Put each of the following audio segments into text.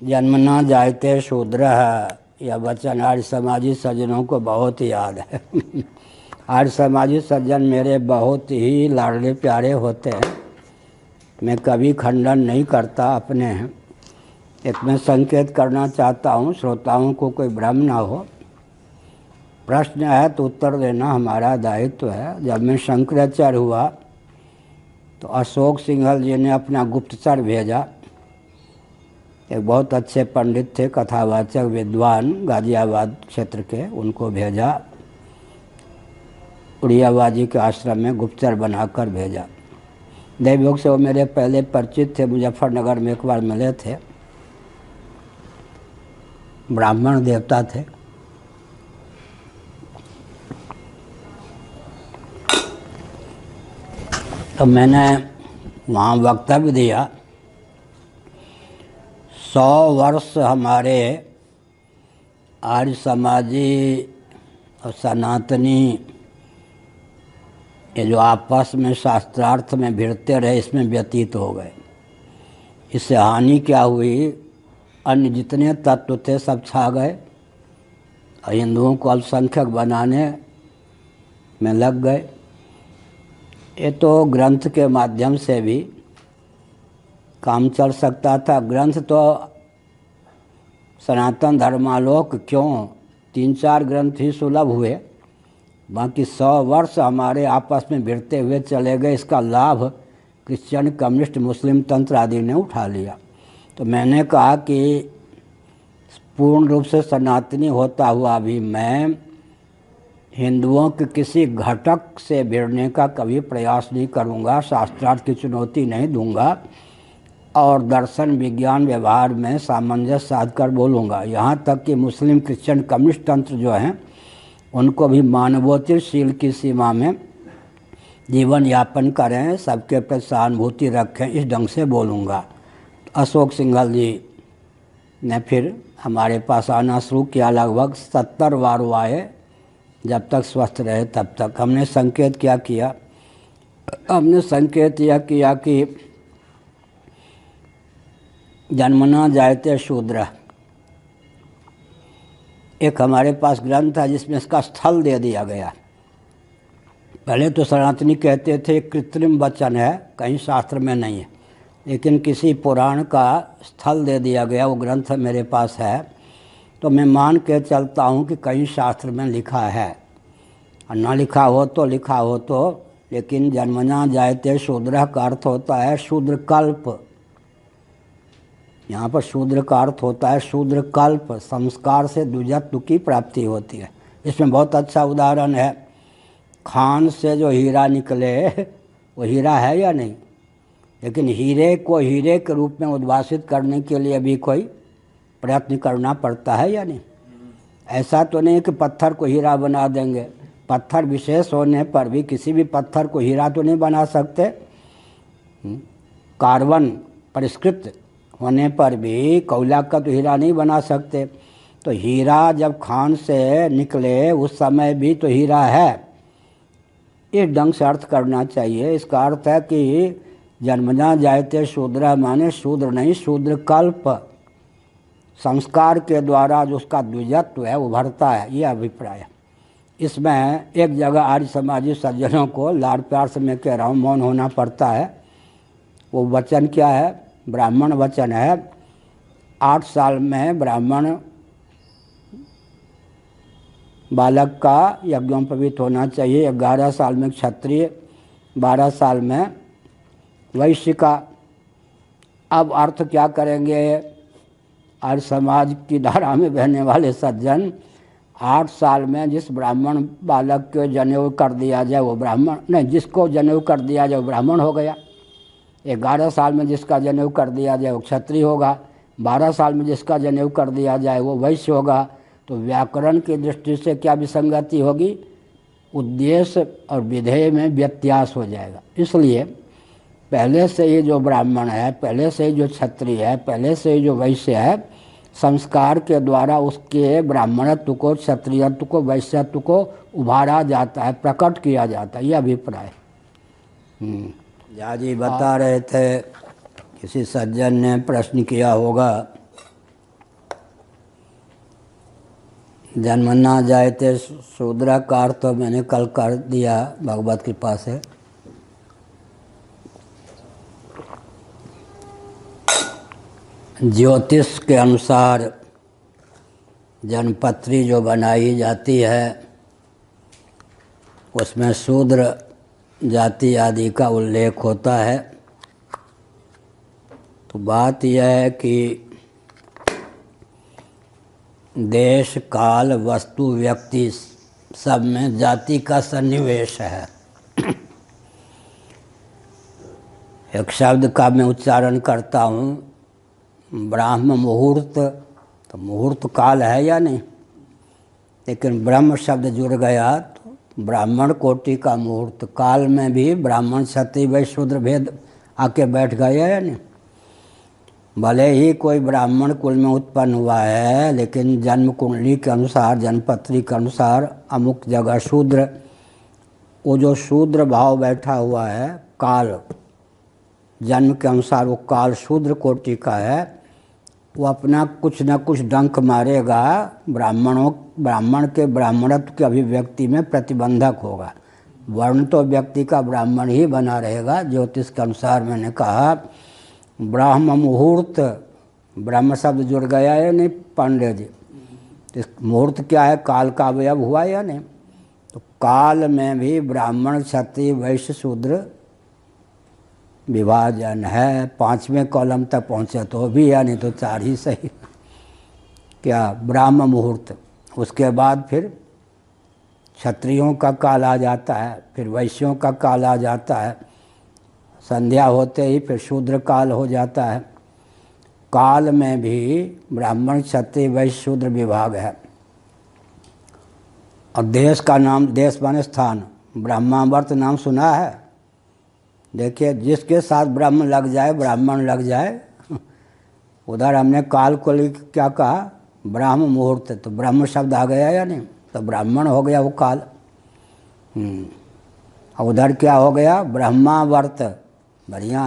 जन्मना जायते शूद्रः, यह वचन आर्य समाजी सज्जनों को बहुत याद है। आर्य समाजी सज्जन मेरे बहुत ही लाडले प्यारे होते हैं। मैं कभी खंडन नहीं करता अपने। एक मैं संकेत करना चाहता हूँ श्रोताओं को कोई भ्रम ना हो। प्रश्न है तो उत्तर देना हमारा दायित्व है। जब मैं शंकराचार्य हुआ तो अशोक सिंघल जी ने अपना गुप्तचर भेजा। एक बहुत अच्छे पंडित थे, कथावाचक विद्वान गाजियाबाद क्षेत्र के, उनको भेजा। उड़ियाबाजी के आश्रम में गुप्तचर बनाकर भेजा। दैवयोग से वो मेरे पहले परिचित थे, मुजफ्फरनगर में एक बार मिले थे। ब्राह्मण देवता थे। तो मैंने वहाँ वक्तव्य दिया। 100 वर्ष हमारे आर्य समाजी और सनातनी ये जो आपस में शास्त्रार्थ में भिड़ते रहे, इसमें व्यतीत हो गए। इससे हानि क्या हुई? अन्य जितने तत्व थे सब छा गए और हिंदुओं को अल्पसंख्यक बनाने में लग गए। ये तो ग्रंथ के माध्यम से भी काम चल सकता था। ग्रंथ तो सनातन धर्मालोक क्यों 3-4 ग्रंथ ही सुलभ हुए, बाकी 100 वर्ष हमारे आपस में भिड़ते हुए चले गए। इसका लाभ क्रिश्चियन, कम्युनिस्ट, मुस्लिम तंत्र आदि ने उठा लिया। तो मैंने कहा कि पूर्ण रूप से सनातनी होता हुआ भी मैं हिंदुओं के किसी घटक से भिड़ने का कभी प्रयास नहीं करूँगा, शास्त्रार्थ की चुनौती नहीं दूंगा और दर्शन, विज्ञान, व्यवहार में सामंजस्य साध कर बोलूँगा। यहाँ तक कि मुस्लिम, क्रिश्चियन, कम्युनिस्ट तंत्र जो हैं उनको भी मानवोचित की सीमा में जीवन यापन करें, सबके प्रति सहानुभूति रखें, इस ढंग से बोलूँगा। अशोक सिंघल जी ने फिर हमारे पास आना शुरू किया। लगभग 70 बार वो आए, जब तक स्वस्थ रहे तब तक। हमने संकेत क्या किया? हमने संकेत यह किया कि जन्मना जायते शूद्र, एक हमारे पास ग्रंथ है जिसमें इसका स्थल दे दिया गया। पहले तो सनातनी कहते थे कृत्रिम वचन है, कहीं शास्त्र में नहीं है, लेकिन किसी पुराण का स्थल दे दिया गया। वो ग्रंथ मेरे पास है, तो मैं मान के चलता हूँ कि कहीं शास्त्र में लिखा है। और ना लिखा हो तो लिखा हो तो, लेकिन जन्मना जायते शूद्र का अर्थ होता है शूद्र कल्प। यहाँ पर शूद्र का अर्थ होता है शूद्र कल्प, संस्कार से द्विजत्व की प्राप्ति होती है। इसमें बहुत अच्छा उदाहरण है। खान से जो हीरा निकले वो हीरा है या नहीं? लेकिन हीरे को हीरे के रूप में उद्भासित करने के लिए भी कोई प्रयत्न करना पड़ता है या नहीं? ऐसा तो नहीं कि पत्थर को हीरा बना देंगे। पत्थर विशेष होने पर भी किसी भी पत्थर को हीरा तो नहीं बना सकते। कार्बन परिष्कृत होने पर भी कोयला का तो हीरा नहीं बना सकते। तो हीरा जब खान से निकले उस समय भी तो हीरा है। इस ढंग से अर्थ करना चाहिए। इसका अर्थ है कि जन्मना जायते शूद्र माने शूद्र नहीं, शूद्र कल्प, संस्कार के द्वारा जो उसका द्विजत्व है उभरता है, ये अभिप्राय है। इसमें एक जगह आर्य समाजी सज्जनों को लाड़ प्यार से मैं कह रहा हूँ मौन होना पड़ता है। वो वचन क्या है? ब्राह्मण वचन है। 8 साल में ब्राह्मण बालक का यज्ञोपवीत होना चाहिए, 11 साल में क्षत्रिय, 12 साल में वैश्य का। अब अर्थ क्या करेंगे? आर्य समाज की धारा में बहने वाले सज्जन, 8 साल में जिस ब्राह्मण बालक को जनेऊ कर दिया जाए वो ब्राह्मण नहीं, जिसको जनेऊ कर दिया जाए वो ब्राह्मण हो गया। 11 साल में जिसका जनेऊ कर दिया जाए वो क्षत्रिय होगा। 12 साल में जिसका जनेऊ कर दिया जाए वो वैश्य होगा। तो व्याकरण की दृष्टि से क्या विसंगति होगी? उद्देश्य और विधेय में व्यत्यास हो जाएगा। इसलिए पहले से ही जो ब्राह्मण है, पहले से ही जो क्षत्रिय है, पहले से ही जो वैश्य है, संस्कार के द्वारा उसके ब्राह्मणत्व को, क्षत्रियत्व को, वैश्यत्व को उभारा जाता है, प्रकट किया जाता है। ये अभिप्राय। जी बता रहे थे, किसी सज्जन ने प्रश्न किया होगा जन्मना जायते शूद्र का अर्थ तो मैंने कल कर दिया भगवत कृपा से। ज्योतिष के अनुसार जन्मपत्री जो बनाई जाती है उसमें शूद्र जाति आदि का उल्लेख होता है। तो बात यह है कि देश काल वस्तु व्यक्ति सब में जाति का सन्निवेश है। एक शब्द का मैं उच्चारण करता हूँ, ब्राह्म मुहूर्त, तो मुहूर्त काल है या नहीं, लेकिन ब्रह्म शब्द जुड़ गया तो ब्राह्मण कोटि का मुहूर्त काल में भी ब्राह्मण क्षत्रिय वैश्य शूद्र भेद आके बैठ गया या नहीं। भले ही कोई ब्राह्मण कुल में उत्पन्न हुआ है, लेकिन जन्म कुंडली के अनुसार, जन्मपत्री के अनुसार अमुक जगह शूद्र, वो जो शूद्र भाव बैठा हुआ है काल, जन्म के अनुसार वो काल शूद्र कोटि का है, वो अपना कुछ न कुछ डंक मारेगा, ब्राह्मण के ब्राह्मणत्व की अभिव्यक्ति में प्रतिबंधक होगा। वर्ण तो व्यक्ति का ब्राह्मण ही बना रहेगा। ज्योतिष के अनुसार मैंने कहा ब्राह्म मुहूर्त, ब्रह्म शब्द जुड़ गया है नहीं पांडे जी। इस मुहूर्त क्या है, काल का अवयव हुआ या नहीं। तो काल में भी ब्राह्मण क्षत्रिय वैश्य शूद्र विभाजन है। 5वें कॉलम तक पहुँचे तो भी या नहीं तो 4 ही सही। क्या ब्राह्म मुहूर्त, उसके बाद फिर क्षत्रियों का काल आ जाता है, फिर वैश्यों का काल आ जाता है, संध्या होते ही फिर शूद्र काल हो जाता है। काल में भी ब्राह्मण क्षत्रिय वैश्य शूद्र विभाग है। और देश का नाम, देश माने स्थान, ब्रह्मावर्त नाम सुना है। देखिए जिसके साथ ब्रह्म लग जाए, ब्राह्मण लग जाए, उधर हमने काल को क्या कहा, ब्राह्म मुहूर्त, तो ब्रह्म शब्द आ गया या नहीं, तो ब्राह्मण हो गया वो काल। और उधर क्या हो गया, ब्रह्मावर्त। बढ़िया,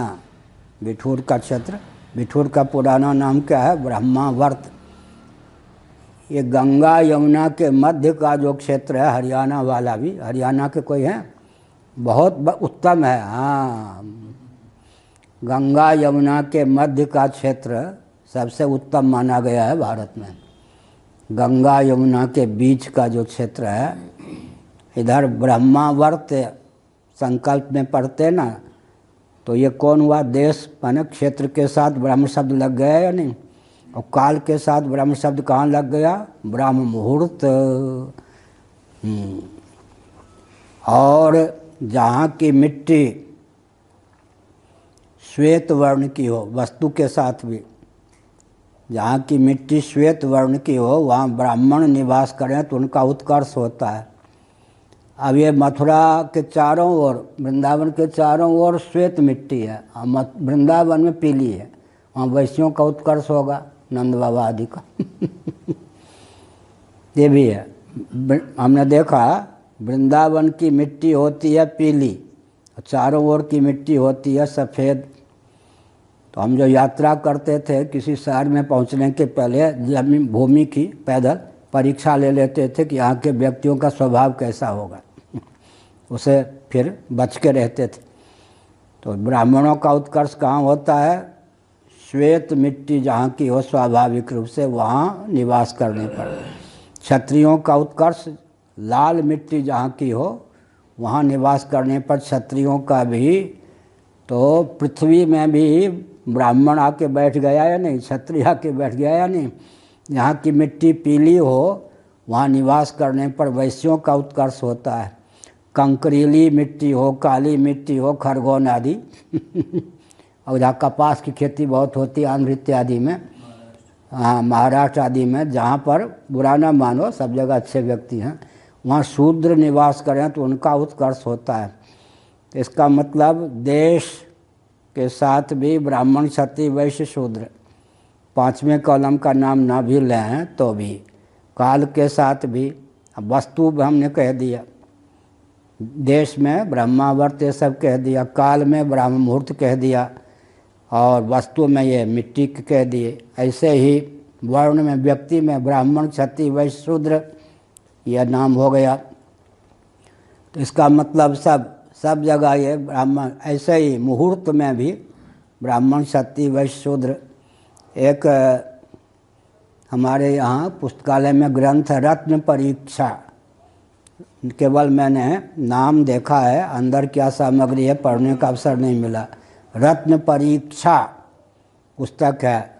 बिठूर का क्षेत्र, बिठूर का पुराना नाम क्या है, ब्रह्मावर्त। ये गंगा यमुना के मध्य का जो क्षेत्र है, हरियाणा वाला भी, हरियाणा के कोई हैं, बहुत उत्तम है। हाँ, गंगा यमुना के मध्य का क्षेत्र सबसे उत्तम माना गया है भारत में। गंगा यमुना के बीच का जो क्षेत्र है, इधर ब्रह्मावर्त संकल्प में पढ़ते ना, तो ये कौन हुआ, देश माने क्षेत्र के साथ ब्रह्म शब्द लग गया या नहीं। और काल के साथ ब्रह्म शब्द कहाँ लग गया, ब्रह्म मुहूर्त। और जहाँ की मिट्टी श्वेत वर्ण की हो, वस्तु के साथ भी, जहाँ की मिट्टी श्वेत वर्ण की हो वहाँ ब्राह्मण निवास करें तो उनका उत्कर्ष होता है। अब ये मथुरा के चारों ओर, वृंदावन के चारों ओर श्वेत मिट्टी है, वृंदावन में पीली है, वहाँ वैश्यों का उत्कर्ष होगा, नंद बाबा आदि का। ये भी है, हमने देखा वृंदावन की मिट्टी होती है पीली, चारों ओर की मिट्टी होती है सफ़ेद। तो हम जो यात्रा करते थे किसी शहर में पहुंचने के पहले जमीन भूमि की पैदल परीक्षा ले लेते थे कि यहाँ के व्यक्तियों का स्वभाव कैसा होगा, उसे फिर बच के रहते थे। तो ब्राह्मणों का उत्कर्ष कहाँ होता है, श्वेत मिट्टी जहाँ की हो स्वाभाविक रूप से वहाँ निवास करने पर। क्षत्रियों का उत्कर्ष लाल मिट्टी जहाँ की हो वहाँ निवास करने पर क्षत्रियों का भी। तो पृथ्वी में भी ब्राह्मण आके बैठ गया या नहीं, क्षत्रिय आके बैठ गया या नहीं। यहाँ की मिट्टी पीली हो वहाँ निवास करने पर वैश्यों का उत्कर्ष होता है। कंकरीली मिट्टी हो, काली मिट्टी हो, खरगोन आदि। और जहाँ कपास की खेती बहुत होती है, आंध्र इत्यादि में, हाँ महाराष्ट्र आदि में, जहाँ पर बुरा ना मानो सब जगह अच्छे व्यक्ति हैं, वहाँ शूद्र निवास करें तो उनका उत्कर्ष होता है। तो इसका मतलब देश के साथ भी ब्राह्मण क्षत्रिय वैश्य शूद्र 5वें कॉलम का नाम ना भी लें तो भी, काल के साथ भी, वस्तु हमने कह दिया, देश में ब्रह्मावर्त ये सब कह दिया, काल में ब्राह्म मुहूर्त कह दिया, और वस्तु में ये मिट्टी कह दिए। ऐसे ही वर्ण में, व्यक्ति में ब्राह्मण क्षत्रिय वैश्य शूद्र यह नाम हो गया। तो इसका मतलब सब जगह ये ब्राह्मण, ऐसे ही मुहूर्त में भी ब्राह्मण क्षत्रिय वैश्य शूद्र। एक हमारे यहाँ पुस्तकालय में ग्रंथ है रत्न परीक्षा, केवल मैंने नाम देखा है, अंदर क्या सामग्री है पढ़ने का अवसर नहीं मिला। रत्न परीक्षा पुस्तक है,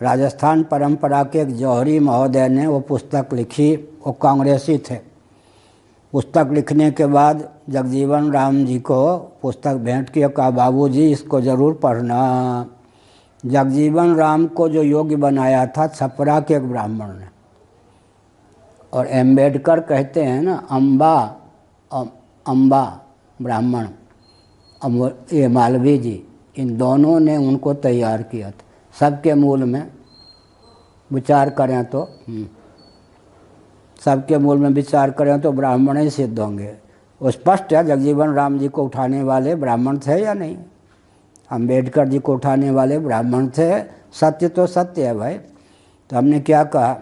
राजस्थान परंपरा के एक जौहरी महोदय ने वो पुस्तक लिखी। वो कांग्रेसी थे। पुस्तक लिखने के बाद जगजीवन राम जी को पुस्तक भेंट किया, कहा बाबूजी इसको ज़रूर पढ़ना। जगजीवन राम को जो योग्य बनाया था छपरा के एक ब्राह्मण ने, और एम्बेडकर कहते हैं ना अम्बा ब्राह्मण, ये मालवीय जी, इन दोनों ने उनको तैयार किया था। सबके मूल में विचार करें तो सबके मूल में विचार करें तो ब्राह्मण ही सिद्ध होंगे। वो स्पष्ट है, जगजीवन राम जी को उठाने वाले ब्राह्मण थे या नहीं, अम्बेडकर जी को उठाने वाले ब्राह्मण थे। सत्य तो सत्य है भाई। तो हमने क्या कहा,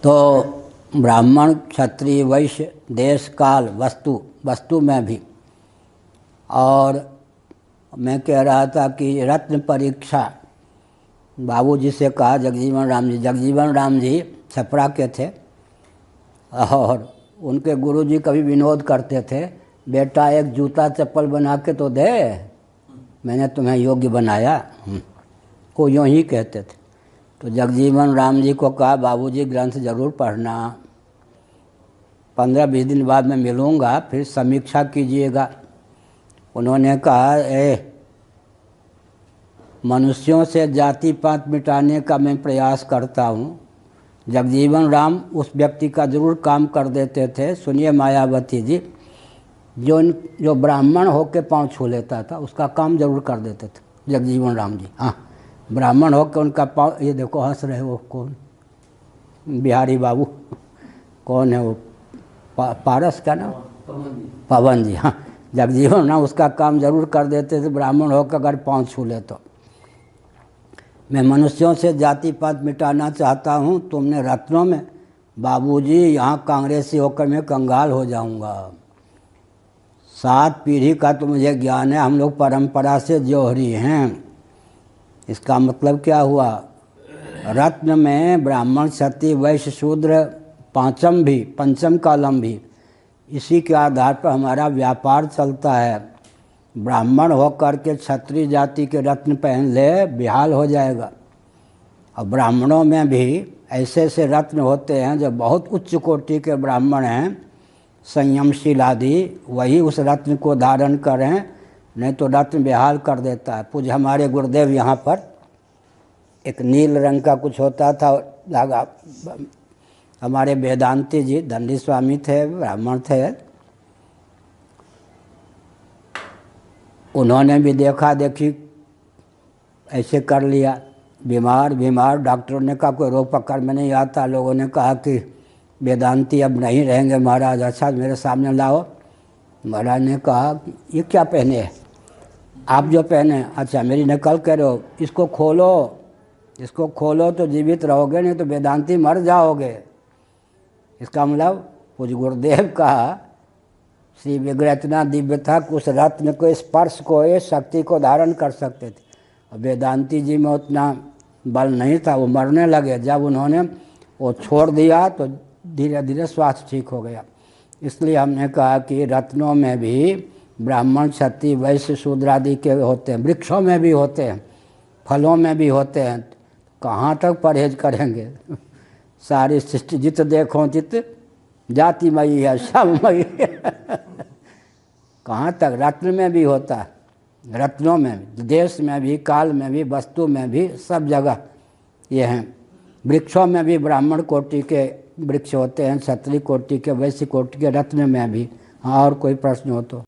तो ब्राह्मण क्षत्रिय वैश्य देश काल वस्तु में भी। और मैं कह रहा था कि रत्न परीक्षा बाबूजी से कहा जगजीवन राम जी छपरा के थे, और उनके गुरुजी कभी विनोद करते थे, बेटा एक जूता चप्पल बना के तो दे, मैंने तुम्हें योग्य बनाया, को यूँ ही कहते थे। तो जगजीवन राम जी को कहा बाबूजी ग्रंथ ज़रूर पढ़ना, 15-20 दिन बाद मैं मिलूँगा, फिर समीक्षा कीजिएगा। उन्होंने कहा मनुष्यों से जाति पात मिटाने का मैं प्रयास करता हूँ। जगजीवन राम उस व्यक्ति का ज़रूर काम कर देते थे। सुनिए मायावती जी, जो ब्राह्मण होकर पाँव छू लेता था उसका काम ज़रूर कर देते थे जगजीवन राम जी। हाँ, ब्राह्मण होकर उनका पाँव, ये देखो हंस रहे हो, कौन? बिहारी बाबू, कौन है वो? पारस का नाम पवन जी। हाँ, जगजीवन राम उसका काम ज़रूर कर देते थे, ब्राह्मण होकर अगर पाँव छू ले तो। मैं मनुष्यों से जाति पात मिटाना चाहता हूँ, तुमने रत्नों में, बाबूजी यहाँ कांग्रेसी होकर मैं कंगाल हो जाऊँगा। 7 पीढ़ी का तो मुझे ज्ञान है, हम लोग परंपरा से जौहरी हैं। इसका मतलब क्या हुआ, रत्न में ब्राह्मण क्षत्रिय वैश्य शूद्र पंचम कालम भी, इसी के आधार पर हमारा व्यापार चलता है। ब्राह्मण होकर के क्षत्रिय जाति के रत्न पहन ले, बेहाल हो जाएगा। और ब्राह्मणों में भी ऐसे ऐसे रत्न होते हैं जो बहुत उच्च कोटि के ब्राह्मण हैं, संयमशील आदि, वही उस रत्न को धारण करें, नहीं तो रत्न बेहाल कर देता है। पूज्य हमारे गुरुदेव यहाँ पर एक नील रंग का कुछ होता था धागा, हमारे वेदांती जी दंडी स्वामी थे, ब्राह्मण थे, उन्होंने भी देखा देखी ऐसे कर लिया। बीमार डॉक्टरों ने कहा कोई रोग पकड़ में नहीं आता। लोगों ने कहा कि वेदांती अब नहीं रहेंगे महाराज, अच्छा मेरे सामने लाओ। महाराज ने कहा ये क्या पहने है आप, जो पहने, अच्छा मेरी नकल करो, इसको खोलो तो जीवित रहोगे, नहीं तो वेदांती मर जाओगे। इसका मतलब पूज्य गुरुदेव का श्री विग्रह इतना दिव्य था कि उस रत्न को, स्पर्श को, इस शक्ति को धारण कर सकते थे। और वेदांती जी में उतना बल नहीं था, वो मरने लगे। जब उन्होंने वो छोड़ दिया तो धीरे धीरे स्वास्थ्य ठीक हो गया। इसलिए हमने कहा कि रत्नों में भी ब्राह्मण क्षत्रिय वैश्य शूद्र आदि के होते हैं, वृक्षों में भी होते हैं, फलों में भी होते हैं। कहाँ तक परहेज करेंगे? सारी सृष्टि जित देखो जित जातिमयी है, सबमयी है। कहाँ तक? रत्न में भी होता है, रत्नों में भी, देश में भी, काल में भी, वस्तु में भी, सब जगह ये हैं। वृक्षों में भी ब्राह्मण कोटि के वृक्ष होते हैं, क्षत्रिय कोटि के, वैश्य कोटि के, रत्न में भी। हाँ, और कोई प्रश्न हो तो।